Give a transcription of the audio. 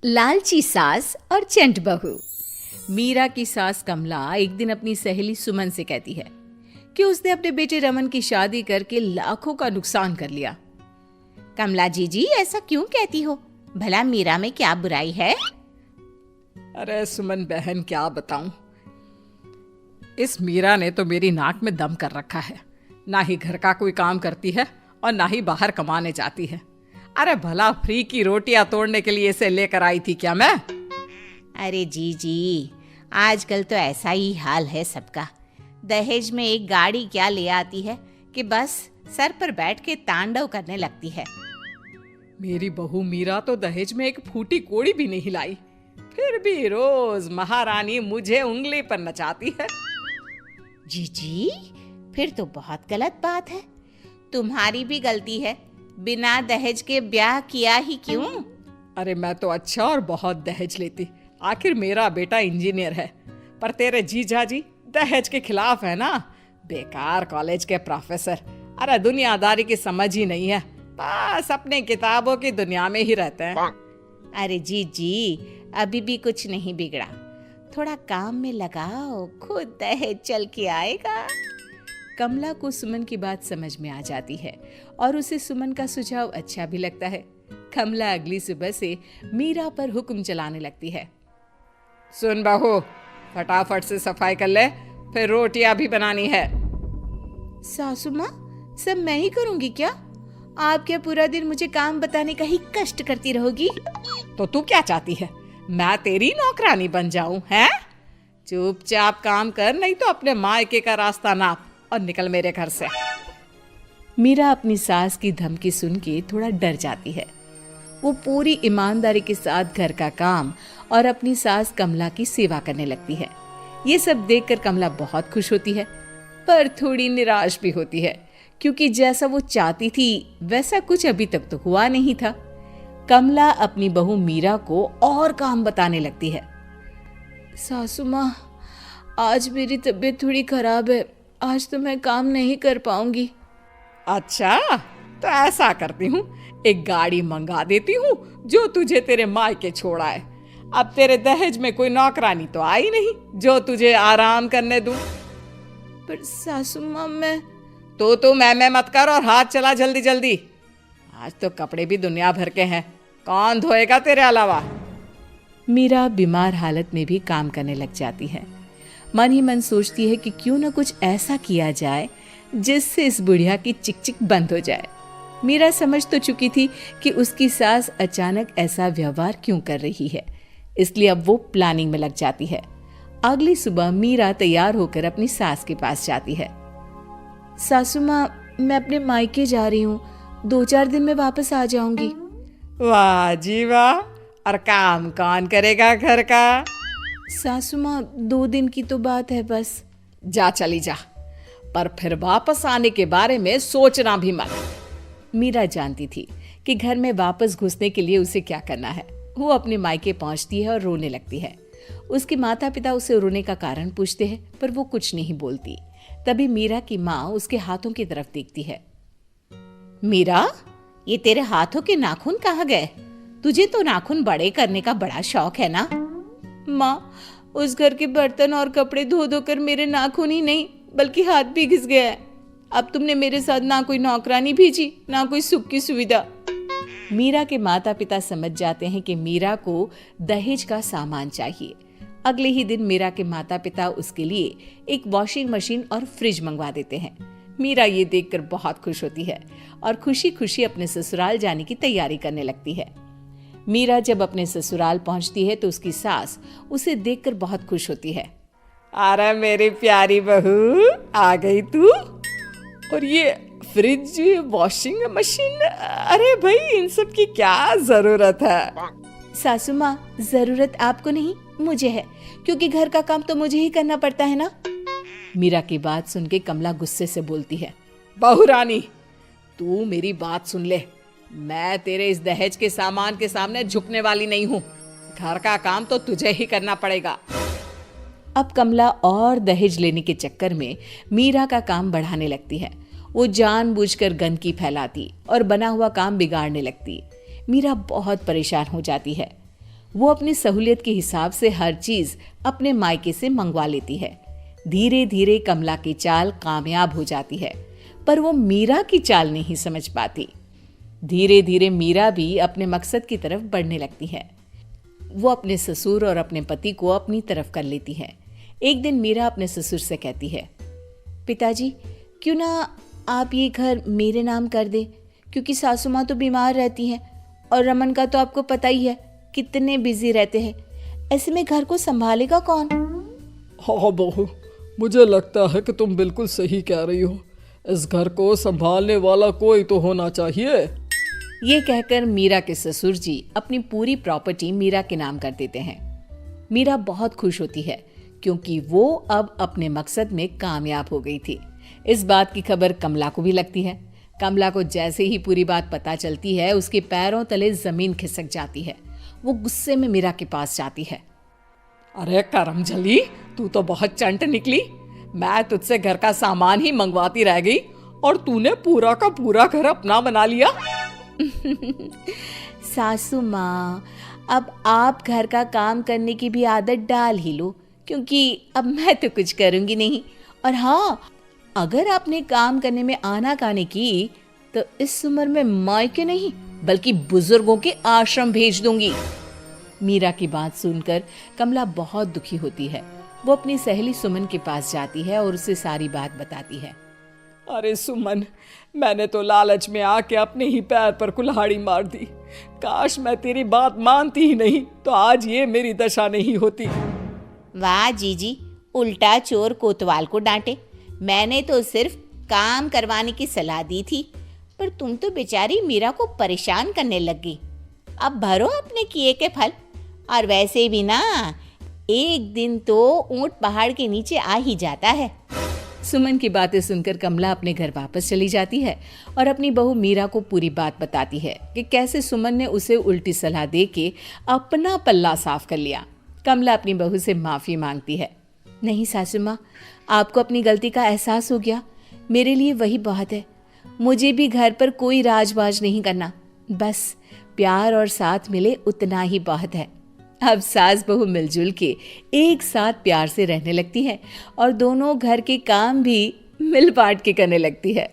लालची सास और चंट बहू। मीरा की सास कमला एक दिन अपनी सहेली सुमन से कहती है कि उसने अपने बेटे रमन की शादी करके लाखों का नुकसान कर लिया। कमला जी ऐसा क्यों कहती हो? भला मीरा में क्या बुराई है? अरे सुमन बहन, क्या बताऊं, इस मीरा ने तो मेरी नाक में दम कर रखा है। ना ही घर का कोई काम करती है और ना ही बाहर कमाने जाती है। अरे भला फ्री की रोटियां तोड़ने के लिए इसे लेकर आई थी क्या मैं? अरे जी आजकल तो ऐसा ही हाल है सबका। दहेज में एक गाड़ी क्या ले आती है कि बस सर पर बैठ के तांडव करने लगती है। मेरी बहू मीरा तो दहेज में एक फूटी कोड़ी भी नहीं लाई, फिर भी रोज महारानी मुझे उंगली पर नचाती है। जी फिर तो बहुत गलत बात है। तुम्हारी भी गलती है, बिना दहेज के ब्याह किया ही क्यों? अरे मैं तो अच्छा और बहुत दहेज लेती, आखिर मेरा बेटा इंजीनियर है। पर तेरे जीजा जी दहेज के खिलाफ है ना। बेकार कॉलेज के प्रोफेसर, अरे दुनियादारी की समझ ही नहीं है, बस अपने किताबों की दुनिया में ही रहते हैं। अरे जी अभी भी कुछ नहीं बिगड़ा, थोड़ा काम में लगाओ, खुद दहेज चल के आएगा। कमला को सुमन की बात समझ में आ जाती है और उसे सुमन का सुझाव अच्छा भी लगता है। कमला अगली सुबह से मीरा पर हुक्म चलाने लगती है। सुन बहू, फटाफट से सफाई कर ले, फिर रोटियां भी बनानी है। सासू माँ, सब मैं ही करूंगी क्या? आप क्या पूरा दिन मुझे काम बताने का ही कष्ट करती रहोगी? तो तू क्या चाहती है, मैं तेरी नौकरानी बन जाऊं? हैं? चुपचाप काम कर, नहीं तो अपने मायके का रास्ता नाप और निकल मेरे घर से। मीरा अपनी सास की धमकी सुन के थोड़ा डर जाती है। वो पूरी ईमानदारी के साथ घर का काम और अपनी सास कमला की सेवा करने लगती है। ये सब देखकर कमला बहुत खुश होती है, पर थोड़ी निराश भी होती है, क्योंकि जैसा वो चाहती थी वैसा कुछ अभी तक तो हुआ नहीं था। कमला अपनी बहू मीरा को और काम बताने लगती है। सासू माँ, आज मेरी तबीयत थोड़ी खराब है, आज तो मैं काम नहीं कर पाऊंगी। अच्छा, तो ऐसा करती हूँ, एक गाड़ी मंगा देती हूँ जो तुझे तेरे मायके छोड़ा है। अब तेरे दहेज में कोई नौकरानी तो आई नहीं जो तुझे आराम करने दूं। पर सासू माँ, मैं तो मैं मत कर और हाथ चला जल्दी जल्दी। आज तो कपड़े भी दुनिया भर के हैं, कौन धोएगा तेरे अलावा? मीरा बीमार हालत में भी काम करने लग जाती है। मन ही मन सोचती है कि क्यों न कुछ ऐसा किया जाए जिससे इस बुढ़िया की चिक बंद हो जाए। मीरा समझ तो चुकी थी कि उसकी सास अचानक ऐसा व्यवहार क्यों कर रही है, इसलिए अब वो प्लानिंग में लग जाती है। अगली सुबह मीरा तैयार होकर अपनी सास के पास जाती है। सासू माँ, मैं अपने मायके जा रही हूँ, 2-4 दिन में वापस आ जाऊंगी। वाह जी वाह, और काम कौन करेगा घर का? सासू माँ, 2 दिन की तो बात है बस। जा चली जा, पर फिर वापस आने के बारे में सोचना भी मत। मीरा जानती थी कि घर में वापस घुसने के लिए उसे क्या करना है। वो अपने मायके पहुंचती है और रोने लगती है। उसके माता पिता उसे रोने का कारण पूछते हैं, पर वो कुछ नहीं बोलती। तभी मीरा की माँ उसके हाथों की तरफ देखती है। मीरा, ये तेरे हाथों के नाखून कहाँ गए? तुझे तो नाखून बड़े करने का बड़ा शौक है ना? माँ, उस घर के बर्तन और कपड़े धो धो कर मेरे नाखून ही नहीं बल्कि हाथ भी घिस गया है। अब तुमने मेरे साथ ना कोई नौकरानी भेजी, ना कोई सुख की सुविधा। मीरा के माता पिता समझ जाते हैं कि मीरा को दहेज का सामान चाहिए। अगले ही दिन मीरा के माता पिता उसके लिए एक वॉशिंग मशीन और फ्रिज मंगवा देते हैं। मीरा ये देखकर बहुत खुश होती है और खुशी खुशी अपने ससुराल जाने की तैयारी करने लगती है। मीरा जब अपने ससुराल पहुंचती है तो उसकी सास उसे देखकर बहुत खुश होती है। अरे मेरी प्यारी बहू, आ गई तू? और ये फ्रिज, वॉशिंग मशीन, अरे भाई इन सब की क्या जरूरत है? सासू माँ, जरूरत आपको नहीं मुझे है, क्योंकि घर का काम तो मुझे ही करना पड़ता है ना। मीरा की बात सुन के कमला गुस्से से बोलती है। बहू रानी, तू मेरी बात सुन ले, मैं तेरे इस दहेज के सामान के सामने झुकने वाली नहीं हूँ। घर का काम तो तुझे ही करना पड़ेगा। अब कमला और दहेज लेने के चक्कर में मीरा का काम बढ़ाने लगती है। वो जानबूझकर गंदगी फैलाती और बना हुआ काम बिगाड़ने लगती। मीरा बहुत परेशान हो जाती है। वो अपनी सहूलियत के हिसाब से हर चीज अपने मायके से मंगवा लेती है। धीरे धीरे कमला की चाल कामयाब हो जाती है, पर वो मीरा की चाल नहीं समझ पाती। धीरे धीरे मीरा भी अपने मकसद की तरफ बढ़ने लगती है। वो अपने ससुर और अपने पति को अपनी तरफ कर लेती है। एक दिन मीरा अपने ससुर से कहती है, पिताजी क्यों ना आप ये घर मेरे नाम कर दें, क्योंकि सासू माँ तो बीमार रहती हैं और रमन का तो आपको पता ही है कितने बिजी रहते हैं। ऐसे में घर को संभालेगा कौन? हाँ बहू, मुझे लगता है कि तुम बिल्कुल सही कह रही हो। इस घर को संभालने वाला कोई तो होना चाहिए। ये कहकर मीरा के ससुर जी अपनी पूरी प्रॉपर्टी मीरा के नाम कर देते हैं। मीरा बहुत खुश होती है क्योंकि वो अब अपने मकसद में कामयाब हो गई थी। इस बात की खबर कमला को भी लगती है। कमला को जैसे ही पूरी बात पता चलती है, उसके पैरों तले जमीन खिसक जाती है। वो गुस्से में मीरा के पास जाती है। अरे करमजली, तू तो बहुत चंट निकली। मैं तुझसे घर का सामान ही मंगवाती रह गई और तूने पूरा का पूरा घर अपना बना लिया। सासू माँ, अब आप घर का काम करने की भी आदत डाल ही लो, क्योंकि अब मैं तो कुछ करूंगी नहीं। और हाँ, अगर आपने काम करने में आनाकानी की तो इस उम्र में मायके नहीं बल्कि बुजुर्गों के आश्रम भेज दूंगी। मीरा की बात सुनकर कमला बहुत दुखी होती है। वो अपनी सहेली सुमन के पास जाती है और उसे सारी बात बताती है। अरे सुमन, मैंने तो लालच में आके अपने ही पैर पर कुल्हाड़ी मार दी। काश मैं तेरी बात मानती ही नहीं तो आज ये मेरी दशा नहीं होती। वाह जीजी, उल्टा चोर कोतवाल को डांटे। मैंने तो सिर्फ काम करवाने की सलाह दी थी, पर तुम तो बेचारी मीरा को परेशान करने लग गई। अब भरो अपने किए के फल। और वैसे भी ना, एक दिन तो ऊंट पहाड़ के नीचे आ ही जाता है। सुमन की बातें सुनकर कमला अपने घर वापस चली जाती है और अपनी बहू मीरा को पूरी बात बताती है कि कैसे सुमन ने उसे उल्टी सलाह देके अपना पल्ला साफ कर लिया। कमला अपनी बहू से माफ़ी मांगती है। नहीं सासू माँ, आपको अपनी गलती का एहसास हो गया, मेरे लिए वही बहुत है। मुझे भी घर पर कोई राजबाज नहीं करना, बस प्यार और साथ मिले उतना ही बहुत है। अब सास बहू मिलजुल के एक साथ प्यार से रहने लगती है और दोनों घर के काम भी मिल बांट के करने लगती है।